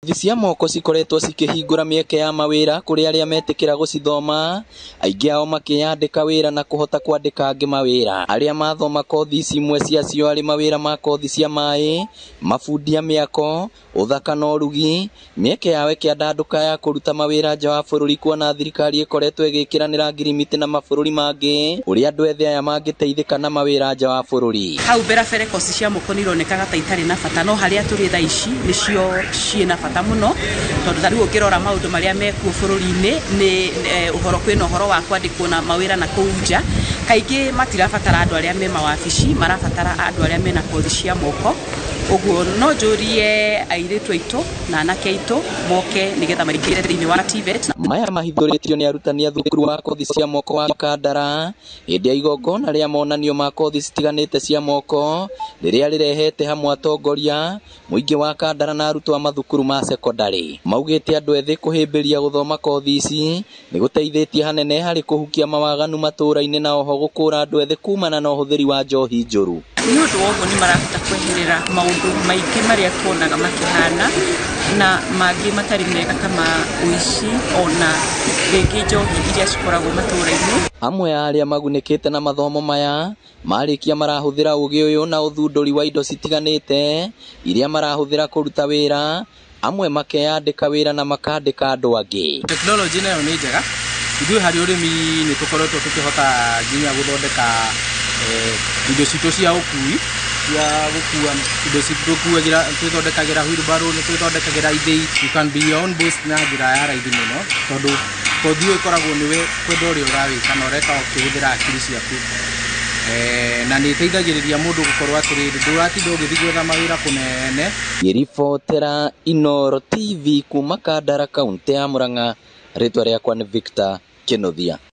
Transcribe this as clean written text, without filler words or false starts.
Kothi cia moko cikoretwo cikĩhingũra mĩeke ya mawĩra kũrĩ arĩa metĩkĩra gũcithoma, aingĩ ao makĩyandĩka wĩra na kũhota kwandĩka angĩ mawĩra. Arĩa mathoma kothi ici imwe ciacio arĩ mawĩra ma kothi cia maĩ, mabundi ya mĩako, ũthaka na ũrugi, mĩeke yao ĩkĩandandũka ya kũruta mawĩra nja wa bũrũri, kuona thirikari ĩkoretwo ĩgĩkĩranĩra ngirimiti na mabũrũri mangĩ ũrĩa andũ ethĩ aya mangĩteithĩka na mawĩra nja wa bũrũri. Hau mbere kothi cia moko nĩironekaga ta itarĩ na bata, no harĩa tũrĩ thaa ici nĩcio ciĩna bata mũno, tondũ ta rĩu ũkĩrora maũndũ marĩa mekuo bũrũri-inĩ nĩ kwĩna ũhoro wa kwandĩkwo na mawĩra na kũu nja. Kaingĩ matirabatara andũ arĩa me mawabici, marabatara andũ arĩa mena kothi cia moko. Ũguo no njũrie airĩtu aitũ na anake aitũ moke nĩgetha maingĩre thĩinĩ wa TVET. Maya mahithũrĩtio nĩ arutani a thukuru wa kothi cia moko wa Makandara hĩndĩ ya igongona rĩa monanio ma kothi citiganĩte cia moko rĩrĩa rĩrehete hamwe atongoria, mũingĩ wa Kandara na arutwo a mathukuru ma sekondarĩ. Maugĩte andũ ethĩ kũhĩmbĩria gũthoma kothi ici nĩ gũteithĩtie hanene harĩ kũhukia mawaganu matũũra-inĩ na oho gũkũra andũ ethĩ kumana na ũhũthĩri wa njohi njũru. Nĩ ũndũ wa ũguo nĩ marahota kweherera maũndũ maingĩ marĩa tuonaga makĩhana na mangĩ matarĩ mega ta ma ũici ona rĩngĩ njohi iria cikoragwo matũũra-inĩ. Amwe a arĩa magunĩkĩte na mathomo maya marĩkia marahũthĩra ũgĩ ũyũ na ũthundũri wa indo citiganĩte iria marahũthĩra kũruta wĩra, amwe makeyandĩka wĩra na makandĩka andũ angĩ. Tekinoronjĩ nayo nĩ njega, ithuĩ harĩ ũrĩmi nĩ tũkoretwo tũkĩhota nginya gũthondeka indo citũ cia ũkui cia gũkua indo citũkuagĩra, twĩthondekagĩra wheelbarrow, nĩ twĩthondekagĩra ithĩi. You can be your own boss na njĩra ya raithi mũno, tondũ kothi ũyũ ĩkoragwo nĩwe kwenda ũrĩa ũrawĩka na ũreka ũkĩhũthĩra hakiri ciaku. Na nĩ ĩteithagĩrĩria mũndũ gũkorwo atĩrĩrĩ ndũratinda ũgĩthiĩ gwetha mawĩra kũnene. Ngĩribotera Inooro TV kuma Kandara, kaũntĩ ya Murang'a, rĩtwa rĩakwa nĩ Victor Kĩnuthia.